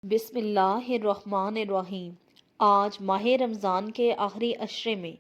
بسم اللہ الرحمن الرحیم۔ آج ماہ رمضان کے آخری عشرے میں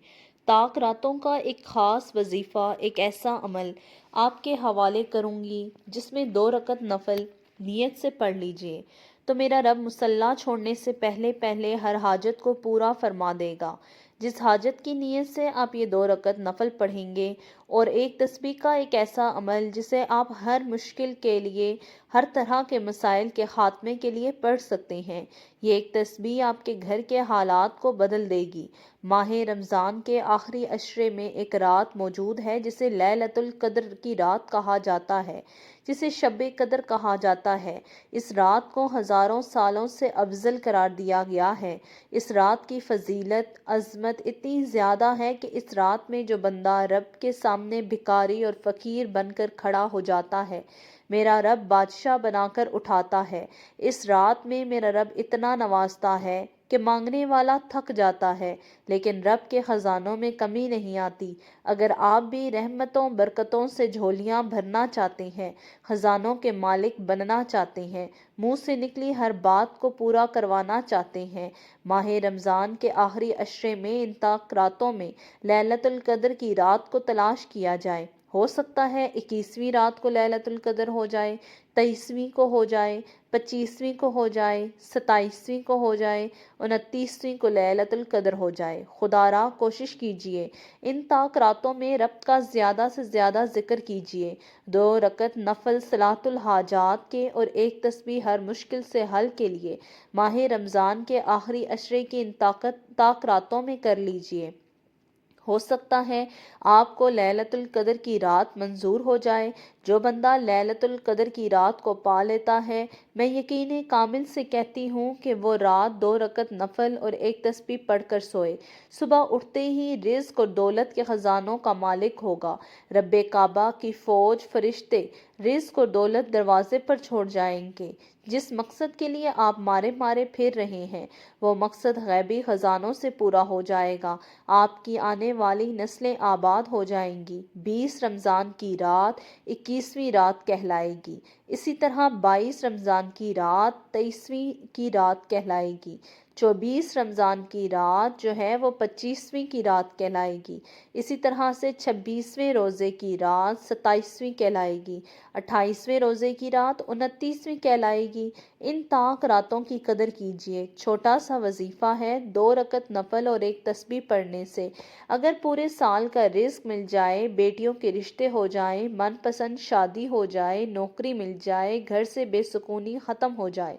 طاق راتوں کا ایک خاص وظیفہ، ایک ایسا عمل آپ کے حوالے کروں گی جس میں 2 رکعت نفل نیت سے پڑھ لیجئے تو میرا رب مصلی چھوڑنے سے پہلے پہلے ہر حاجت کو پورا فرما دے گا۔ جس حاجت کی نیت سے آپ یہ 2 رکعت نفل پڑھیں گے، اور ایک تسبیح کا ایک ایسا عمل جسے آپ ہر مشکل کے لیے، ہر طرح کے مسائل کے خاتمے کے لیے پڑھ سکتے ہیں۔ یہ ایک تسبیح آپ کے گھر کے حالات کو بدل دے گی۔ ماہ رمضان کے آخری عشرے میں ایک رات موجود ہے جسے لیلۃ القدر کی رات کہا جاتا ہے، جسے شب قدر کہا جاتا ہے۔ اس رات کو ہزاروں سالوں سے افضل قرار دیا گیا ہے۔ اس رات کی فضیلت، عظمت اتنی زیادہ ہے کہ اس رات میں جو بندہ رب کے سامنے بھکاری اور فقیر بن کر کھڑا ہو جاتا ہے، میرا رب بادشاہ بنا کر اٹھاتا ہے۔ اس رات میں میرا رب اتنا نوازتا ہے کہ مانگنے والا تھک جاتا ہے، لیکن رب کے خزانوں میں کمی نہیں آتی۔ اگر آپ بھی رحمتوں برکتوں سے جھولیاں بھرنا چاہتے ہیں، خزانوں کے مالک بننا چاہتے ہیں، منہ سے نکلی ہر بات کو پورا کروانا چاہتے ہیں، ماہ رمضان کے آخری عشرے میں ان طاق راتوں میں لیلۃ القدر کی رات کو تلاش کیا جائے۔ ہو سکتا ہے 21ویں رات کو لیلۃ القدر ہو جائے، 23ویں کو ہو جائے، 25ویں کو ہو جائے، 27ویں کو ہو جائے، 29ویں کو لیلۃ القدر ہو جائے۔ خدا را کوشش کیجئے، ان طاق راتوں میں رب کا زیادہ سے زیادہ ذکر کیجئے۔ 2 رکعت نفل صلاۃ الحاجات کے اور ایک تسبیح ہر مشکل سے حل کے لیے ماہ رمضان کے آخری عشرے کی ان طاق راتوں میں کر لیجئے۔ ہو سکتا ہے آپ کو لیلۃ القدر کی رات منظور ہو جائے۔ جو بندہ لیلۃ القدر کی رات کو پا لیتا ہے، میں یقین کامل سے کہتی ہوں کہ وہ رات 2 رکعت نفل اور ایک تسبیح پڑھ کر سوئے، صبح اٹھتے ہی رزق اور دولت کے خزانوں کا مالک ہوگا۔ رب کعبہ کی فوج فرشتے رزق اور دولت دروازے پر چھوڑ جائیں گے۔ جس مقصد کے لیے آپ مارے مارے پھر رہے ہیں، وہ مقصد غیبی خزانوں سے پورا ہو جائے گا۔ آپ کی آنے والی نسلیں آباد ہو جائیں گی۔ 20 رمضان کی رات 21ویں رات کہلائے گی، اسی طرح 22 رمضان کی رات 23ویں کی رات کہلائے گی، 24 رمضان کی رات جو ہے وہ 25ویں کی رات کہلائے گی، اسی طرح سے 26ویں روزے کی رات 27ویں کہلائے گی، 28ویں روزے کی رات 29ویں کہلائے گی۔ ان طاق راتوں کی قدر کیجئے۔ چھوٹا سا وظیفہ ہے، 2 رکعت نفل اور ایک تسبیح پڑھنے سے اگر پورے سال کا رزق مل جائے، بیٹیوں کے رشتے ہو جائیں، من پسند شادی ہو جائے، نوکری مل جائے، گھر سے بے سکونی ختم ہو جائے،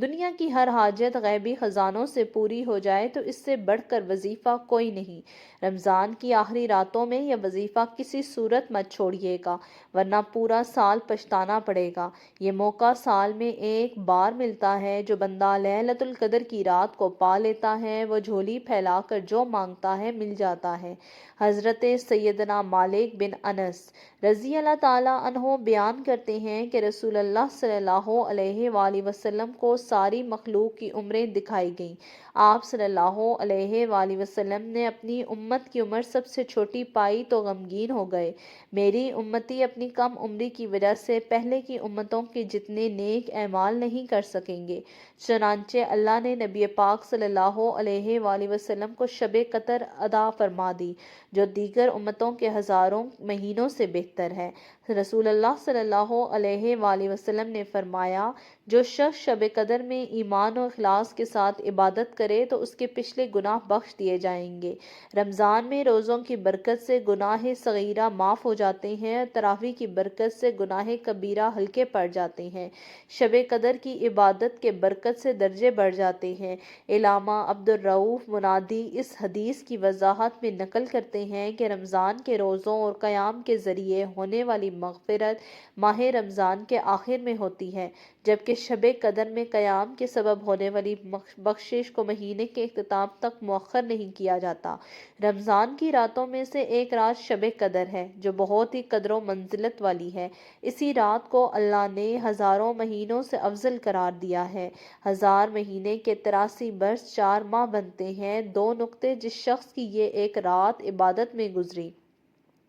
دنیا کی ہر حاجت غیبی خزانوں سے پوری ہو جائے، تو اس سے بڑھ کر وظیفہ کوئی نہیں۔ رمضان کی آخری راتوں میں یہ وظیفہ کسی صورت مت چھوڑیے گا، ورنہ پورا سال پچھتانا پڑے گا۔ یہ موقع سال میں ایک بار ملتا ہے۔ جو بندہ لیلۃ القدر کی رات کو پا لیتا ہے، وہ جھولی پھیلا کر جو مانگتا ہے مل جاتا ہے۔ حضرت سیدنا مالک بن انس رضی اللہ تعالیٰ عنہ بیان کرتے ہیں کہ رسول اللہ صلی اللہ علیہ وآلہ وسلم کو ساری مخلوق کی عمریں دکھائی گئیں۔ آپ صلی اللہ علیہ وآلہ وسلم نے اپنی امت کی عمر سب سے چھوٹی پائی تو غمگین ہو گئے۔ میری امتی اپنی کم عمری کی وجہ سے پہلے کی امتوں کے جتنے نیک اعمال نہیں کر سکیں گے۔ چنانچہ اللہ نے نبی پاک صلی اللہ علیہ وآلہ وسلم کو شب قدر عطا فرما دی، جو دیگر امتوں کے ہزاروں مہینوں سے بہتر ہے۔ رسول اللہ صلی اللہ علیہ وآلہ وسلم نے فرمایا، جو شخص شب قدر میں ایمان و اخلاص کے ساتھ عبادت کرے تو اس کے پچھلے گناہ بخش دیے جائیں گے۔ رمضان میں روزوں کی برکت سے گناہ صغیرہ معاف ہو جاتے ہیں، تراویح کی برکت سے گناہ کبیرہ ہلکے پڑ جاتے ہیں، شب قدر کی عبادت کے برکت سے درجے بڑھ جاتے ہیں۔ علامہ عبد الرؤف منادی اس حدیث کی وضاحت میں نقل کرتے ہیں کہ رمضان کے روزوں اور قیام کے ذریعے ہونے والی مغفرت ماہ رمضان کے آخر میں ہوتی ہے، جبکہ شب قدر میں قیام کے سبب ہونے والی بخشش کو مہینے کے اختتام تک مؤخر نہیں کیا جاتا۔ رمضان کی راتوں میں سے ایک رات شب قدر ہے، جو بہت ہی قدر و منزلت والی ہے۔ اسی رات کو اللہ نے ہزاروں مہینوں سے افضل قرار دیا ہے۔ 1000 مہینے کے 83 برس 4 ماہ بنتے ہیں۔ 2 نقطے جس شخص کی یہ ایک رات عبادت میں گزری،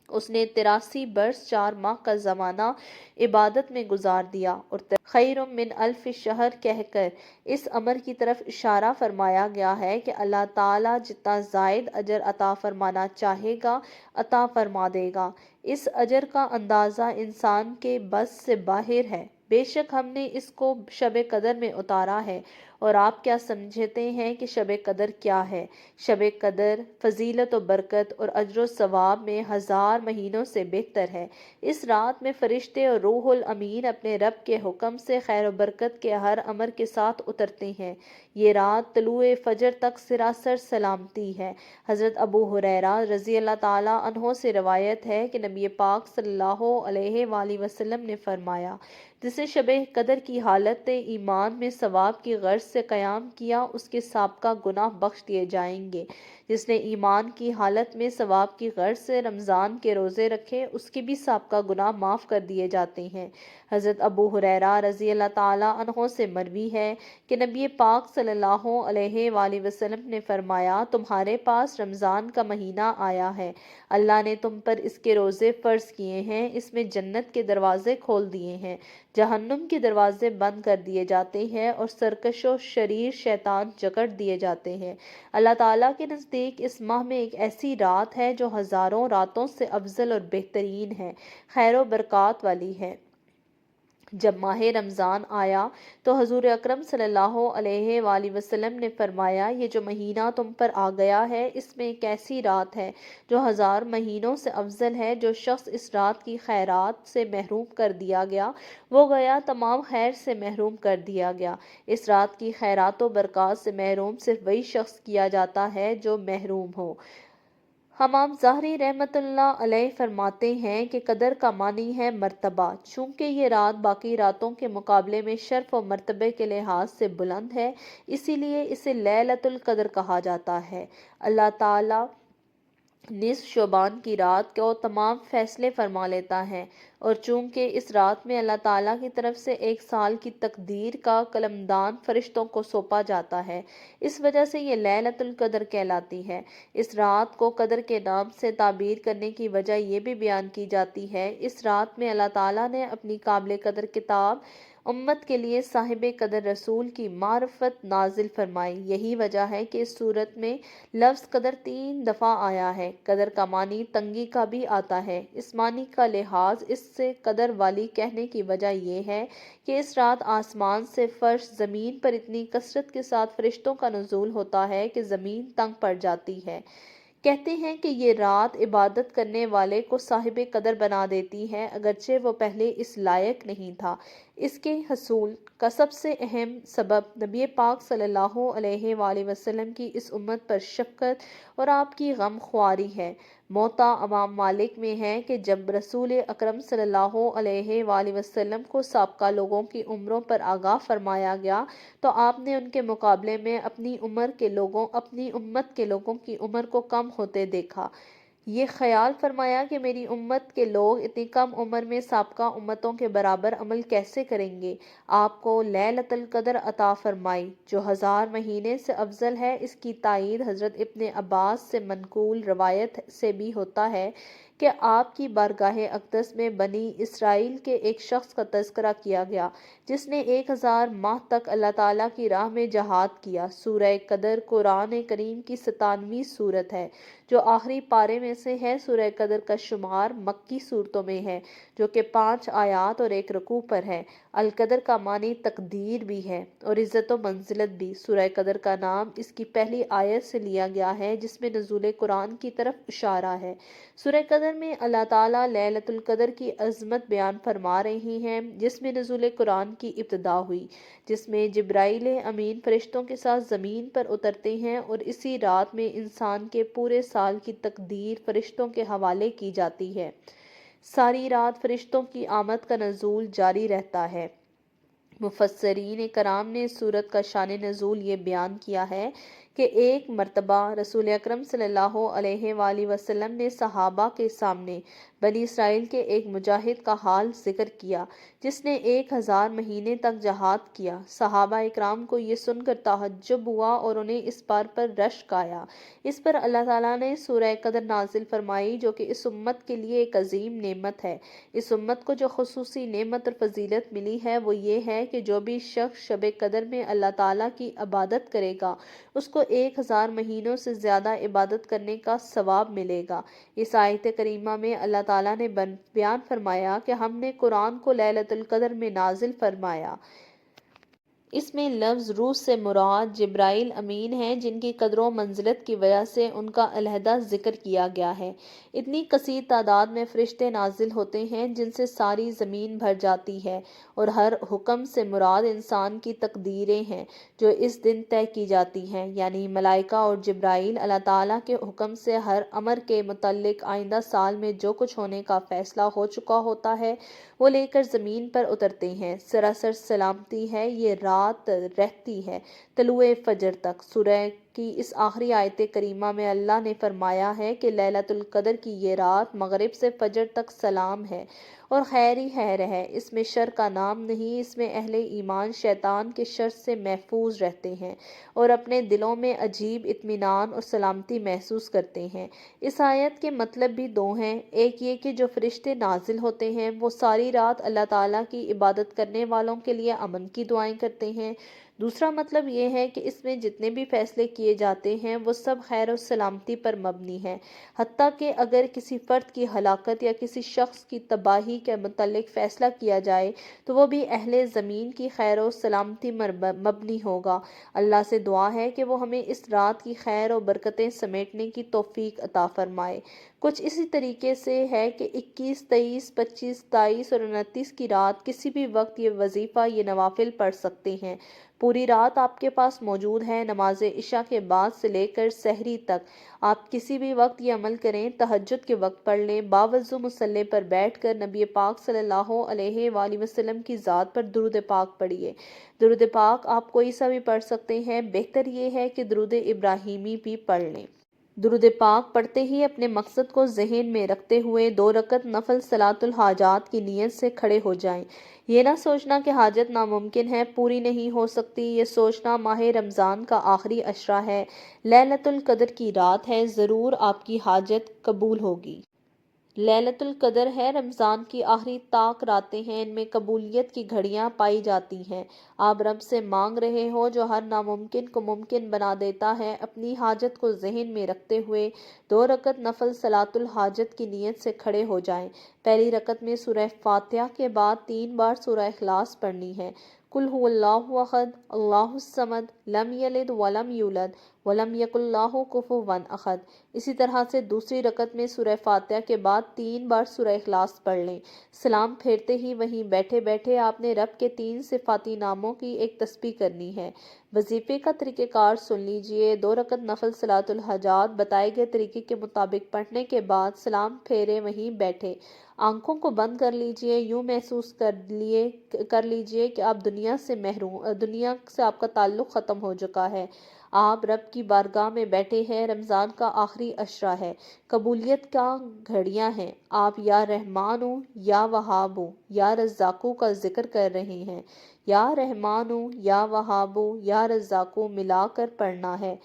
اس نے 83 برس 4 ماہ کا زمانہ عبادت میں گزار دیا اور خیر من الف شہر کہہ کر اس امر کی طرف اشارہ فرمایا گیا ہے کہ اللہ تعالیٰ جتنا زائد اجر عطا فرمانا چاہے گا عطا فرما دے گا۔ اس اجر کا اندازہ انسان کے بس سے باہر ہے۔ بے شک ہم نے اس کو شب قدر میں اتارا ہے، اور آپ کیا سمجھتے ہیں کہ شب قدر کیا ہے؟ شب قدر فضیلت و برکت اور اجر و ثواب میں 1000 مہینوں سے بہتر ہے۔ اس رات میں فرشتے اور روح الامین اپنے رب کے حکم سے خیر و برکت کے ہر امر کے ساتھ اترتے ہیں۔ یہ رات طلوع فجر تک سراسر سلامتی ہے۔ حضرت ابو ہریرہ رضی اللہ تعالیٰ عنہ سے روایت ہے کہ نبی پاک صلی اللہ علیہ وآلہ وسلم نے فرمایا، جس نے شب قدر کی حالت ایمان میں ثواب کی غرض سے قیام کیا، اس کے سابقہ گناہ بخش دیے جائیں گے۔ جس نے ایمان کی حالت میں ثواب کی غرض سے رمضان کے روزے رکھے، اس کے بھی سابقہ گناہ معاف کر دیے جاتے ہیں۔ حضرت ابو ہریرہ رضی اللہ تعالیٰ عنہ سے مروی ہے کہ نبی پاک صلی اللہ علیہ وآلہ وسلم نے فرمایا، تمہارے پاس رمضان کا مہینہ آیا ہے، اللہ نے تم پر اس کے روزے فرض کیے ہیں، اس میں جنت کے دروازے کھول دیے ہیں، جہنم کے دروازے بند کر دیے جاتے ہیں، اور سرکش و شریر شیطان جکڑ دیے جاتے ہیں۔ اللہ تعالیٰ کے نزدیک اس ماہ میں ایک ایسی رات ہے جو ہزاروں راتوں سے افضل اور بہترین ہے، خیر و برکات والی ہے۔ جب ماہ رمضان آیا تو حضور اکرم صلی اللہ علیہ وآلہ وسلم نے فرمایا، یہ جو مہینہ تم پر آ گیا ہے، اس میں ایک ایسی رات ہے جو 1000 مہینوں سے افضل ہے۔ جو شخص اس رات کی خیرات سے محروم کر دیا گیا، وہ گویا تمام خیر سے محروم کر دیا گیا۔ اس رات کی خیرات و برکات سے محروم صرف وہی شخص کیا جاتا ہے جو محروم ہو۔ امام ظاہری رحمۃ اللہ علیہ فرماتے ہیں کہ قدر کا معنی ہے مرتبہ۔ چونکہ یہ رات باقی راتوں کے مقابلے میں شرف و مرتبے کے لحاظ سے بلند ہے، اسی لیے اسے لیلۃ القدر کہا جاتا ہے۔ اللہ تعالیٰ نصف شعبان کی رات کو تمام فیصلے فرما لیتا ہے، اور چونکہ اس رات میں اللہ تعالیٰ کی طرف سے 1 سال کی تقدیر کا قلمدان فرشتوں کو سونپا جاتا ہے، اس وجہ سے یہ لیلۃ القدر کہلاتی ہے۔ اس رات کو قدر کے نام سے تعبیر کرنے کی وجہ یہ بھی بیان کی جاتی ہے، اس رات میں اللہ تعالیٰ نے اپنی قابل قدر کتاب امت کے لیے صاحب قدر رسول کی معرفت نازل فرمائی۔ یہی وجہ ہے کہ اس صورت میں لفظ قدر 3 دفعہ آیا ہے۔ قدر کا معنی تنگی کا بھی آتا ہے۔ اس معنی کا لحاظ اس سے قدر والی کہنے کی وجہ یہ ہے کہ اس رات آسمان سے فرش زمین پر اتنی کثرت کے ساتھ فرشتوں کا نزول ہوتا ہے کہ زمین تنگ پڑ جاتی ہے۔ کہتے ہیں کہ یہ رات عبادت کرنے والے کو صاحب قدر بنا دیتی ہے، اگرچہ وہ پہلے اس لائق نہیں تھا۔ اس کے حصول کا سب سے اہم سبب نبی پاک صلی اللہ علیہ وآلہ وسلم کی اس امت پر شفقت اور آپ کی غم خواری ہے۔ موطا امام مالک میں ہے کہ جب رسول اکرم صلی اللہ علیہ وآلہ وسلم کو سابقہ لوگوں کی عمروں پر آگاہ فرمایا گیا تو آپ نے ان کے مقابلے میں اپنی امت کے لوگوں کی عمر کو کم ہوتے دیکھا۔ یہ خیال فرمایا کہ میری امت کے لوگ اتنی کم عمر میں سابقہ امتوں کے برابر عمل کیسے کریں گے؟ آپ کو لیلۃ القدر عطا فرمائی جو 1000 مہینے سے افضل ہے۔ اس کی تائید حضرت ابن عباس سے منقول روایت سے بھی ہوتا ہے کہ آپ کی بارگاہ اقدس میں بنی اسرائیل کے ایک شخص کا تذکرہ کیا گیا جس نے 1000 ماہ تک اللہ تعالیٰ کی راہ میں جہاد کیا۔ سورہ قدر قرآن کریم کی 97ویں سورت ہے جو آخری پارے میں سے ہے۔ سورہ قدر کا شمار مکی صورتوں میں ہے جو کہ 5 آیات اور 1 رکوع پر ہے۔ القدر کا معنی تقدیر بھی ہے اور عزت و منزلت بھی۔ سورہ قدر کا نام اس کی پہلی آیت سے لیا گیا ہے جس میں نزول قرآن کی طرف اشارہ ہے۔ سورہ قدر میں اللہ تعالیٰ لیلۃ القدر کی عظمت بیان فرما رہی ہیں جس میں نزول قرآن کی ابتدا ہوئی، جس میں جبرائیل امین فرشتوں کے ساتھ زمین پر اترتے ہیں، اور اسی رات میں انسان کے پورے سال کی تقدیر فرشتوں کے حوالے کی جاتی ہے۔ ساری رات فرشتوں کی آمد کا نزول جاری رہتا ہے۔ مفسرین کرام نے اس سورت کا شان نزول یہ بیان کیا ہے کہ ایک مرتبہ رسول اکرم صلی اللہ علیہ وآلہ وسلم نے صحابہ کے سامنے بنی اسرائیل کے ایک مجاہد کا حال ذکر کیا جس نے 1000 مہینے تک جہاد کیا۔ صحابہ اکرام کو یہ سن کر تعجب ہوا اور انہیں اس بات پر رشک آیا۔ اس پر اللہ تعالیٰ نے سورہ قدر نازل فرمائی جو کہ اس امت کے لیے ایک عظیم نعمت ہے۔ اس امت کو جو خصوصی نعمت اور فضیلت ملی ہے وہ یہ ہے کہ جو بھی شخص شب قدر میں اللہ تعالیٰ کی عبادت کرے گا اس کو 1000 مہینوں سے زیادہ عبادت کرنے کا ثواب ملے گا۔ اس آیت کریمہ میں اللہ تعالیٰ نے بیان فرمایا کہ ہم نے قرآن کو لیلۃ القدر میں نازل فرمایا۔ اس میں لفظ روح سے مراد جبرائیل امین ہیں جن کی قدر و منزلت کی وجہ سے ان کا علیحدہ ذکر کیا گیا ہے۔ اتنی کثیر تعداد میں فرشتے نازل ہوتے ہیں جن سے ساری زمین بھر جاتی ہے، اور ہر حکم سے مراد انسان کی تقدیریں ہیں جو اس دن طے کی جاتی ہیں، یعنی ملائکہ اور جبرائیل اللہ تعالیٰ کے حکم سے ہر امر کے متعلق آئندہ سال میں جو کچھ ہونے کا فیصلہ ہو چکا ہوتا ہے وہ لے کر زمین پر اترتے ہیں۔ سراسر سلامتی ہے یہ رات رہتی ہے طلوع فجر تک۔ سورہ کی اس آخری آیت کریمہ میں اللہ نے فرمایا ہے کہ لیلۃ القدر کی یہ رات مغرب سے فجر تک سلام ہے اور خیر ہی خیر ہے، اس میں شر کا نام نہیں، اس میں اہل ایمان شیطان کے شر سے محفوظ رہتے ہیں اور اپنے دلوں میں عجیب اطمینان اور سلامتی محسوس کرتے ہیں۔ اس آیت کے مطلب بھی دو ہیں، ایک یہ کہ جو فرشتے نازل ہوتے ہیں وہ ساری رات اللہ تعالیٰ کی عبادت کرنے والوں کے لیے امن کی دعائیں کرتے ہیں۔ دوسرا مطلب یہ ہے کہ اس میں جتنے بھی فیصلے کیے جاتے ہیں وہ سب خیر و سلامتی پر مبنی ہیں، حتیٰ کہ اگر کسی فرد کی ہلاکت یا کسی شخص کی تباہی کے متعلق فیصلہ کیا جائے تو وہ بھی اہل زمین کی خیر و سلامتی مبنی ہوگا۔ اللہ سے دعا ہے کہ وہ ہمیں اس رات کی خیر و برکتیں سمیٹنے کی توفیق عطا فرمائے۔ کچھ اسی طریقے سے ہے کہ 21، 23، 25، 27 اور 29 کی رات کسی بھی وقت یہ وظیفہ یہ نوافل پڑھ سکتے ہیں۔ پوری رات آپ کے پاس موجود ہے، نماز عشاء کے بعد سے لے کر سحری تک آپ کسی بھی وقت یہ عمل کریں۔ تہجد کے وقت پڑھ لیں، باوضو مصلی پر بیٹھ کر نبی پاک صلی اللہ علیہ وآلہ وسلم کی ذات پر درود پاک پڑھیے۔ درود پاک آپ کوئی سا بھی پڑھ سکتے ہیں، بہتر یہ ہے کہ درود ابراہیمی بھی پڑھ لیں۔ درود پاک پڑھتے ہی اپنے مقصد کو ذہن میں رکھتے ہوئے 2 رکعت نفل صلاۃ الحاجات کی نیت سے کھڑے ہو جائیں۔ یہ نہ سوچنا کہ حاجت ناممکن ہے، پوری نہیں ہو سکتی، یہ سوچنا ماہ رمضان کا آخری عشرہ ہے، لیلۃ القدر کی رات ہے، ضرور آپ کی حاجت قبول ہوگی۔ لیلۃ القدر ہے، رمضان کی آخری طاق راتیں ہیں، ان میں قبولیت کی گھڑیاں پائی جاتی ہیں۔ آپ رب سے مانگ رہے ہو جو ہر ناممکن کو ممکن بنا دیتا ہے۔ اپنی حاجت کو ذہن میں رکھتے ہوئے 2 رکعت نفل صلاۃ الحاجت کی نیت سے کھڑے ہو جائیں۔ پہلی رکعت میں سورہ فاتحہ کے بعد 3 بار سورہ اخلاص پڑھنی ہے۔ قل هو اللہ احد اللہ الصمد لم یلد ولم یولد ولم یکن لہ کفوا احد۔ اسی طرح سے دوسری رکعت میں سورہ فاتحہ کے بعد 3 بار سورہ اخلاص پڑھ لیں۔ سلام پھیرتے ہی وہیں بیٹھے بیٹھے آپ نے رب کے 3 صفاتی ناموں کی ایک تسبیح کرنی ہے۔ وظیفے کا طریقہ کار سن لیجئے۔ 2 رکعت نفل صلاۃ الحاجات بتائے گئے طریقے کے مطابق پڑھنے کے بعد سلام پھیرے وہیں بیٹھے آنکھوں کو بند کر لیجئے، یوں محسوس کر لیجئے کہ آپ دنیا سے آپ کا تعلق ختم ہو چکا ہے، آپ رب کی بارگاہ میں بیٹھے ہیں۔ رمضان کا آخری عشرہ ہے، قبولیت کا گھڑیاں ہیں، آپ یا رحمانو یا وہابو یا رزاقو کا ذکر کر رہے ہیں۔ یا رحمانو یا وہابو یا رزاقو ملا کر پڑھنا ہے۔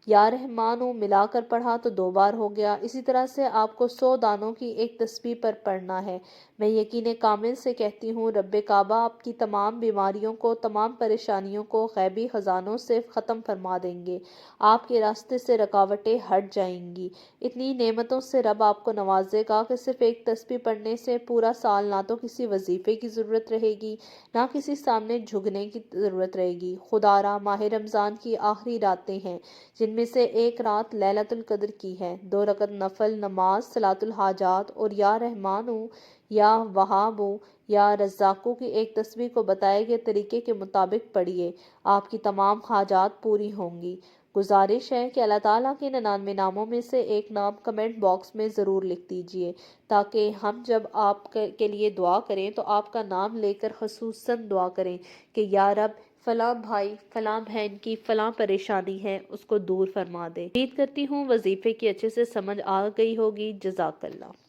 یا رحمانو ملا کر پڑھا تو 2 بار ہو گیا۔ اسی طرح سے آپ کو 100 دانوں کی ایک تسبیح پر پڑھنا ہے۔ میں یقین کامل سے کہتی ہوں رب کعبہ آپ کی تمام بیماریوں کو، تمام پریشانیوں کو غیبی خزانوں سے ختم فرما دیں گے، آپ کے راستے سے رکاوٹیں ہٹ جائیں گی۔ اتنی نعمتوں سے رب آپ کو نوازے گا کہ صرف ایک تسبیح پڑھنے سے پورا سال نہ تو کسی وظیفے کی ضرورت رہے گی، نہ کسی سامنے جھکنے کی ضرورت رہے گی۔ خدارا ماہ رمضان کی آخری راتیں ہیں جن میں سے ایک رات لیلۃ القدر کی ہے۔ 2 رکعت نفل نماز صلاۃ الحاجات اور یا رحمانو یا وہابو یا رزاقو کی ایک تسبیح کو بتائے گئے طریقے کے مطابق پڑھیے، آپ کی تمام حاجات پوری ہوں گی۔ گزارش ہے کہ اللہ تعالیٰ کے 99 ناموں میں سے ایک نام کمنٹ باکس میں ضرور لکھ دیجئے تاکہ ہم جب آپ کے لیے دعا کریں تو آپ کا نام لے کر خصوصاً دعا کریں کہ یا رب فلاں بھائی فلاں بہن کی فلاں پریشانی ہے، اس کو دور فرما دے۔ امید کرتی ہوں وظیفے کی اچھے سے سمجھ آ گئی ہوگی۔ جزاک اللہ۔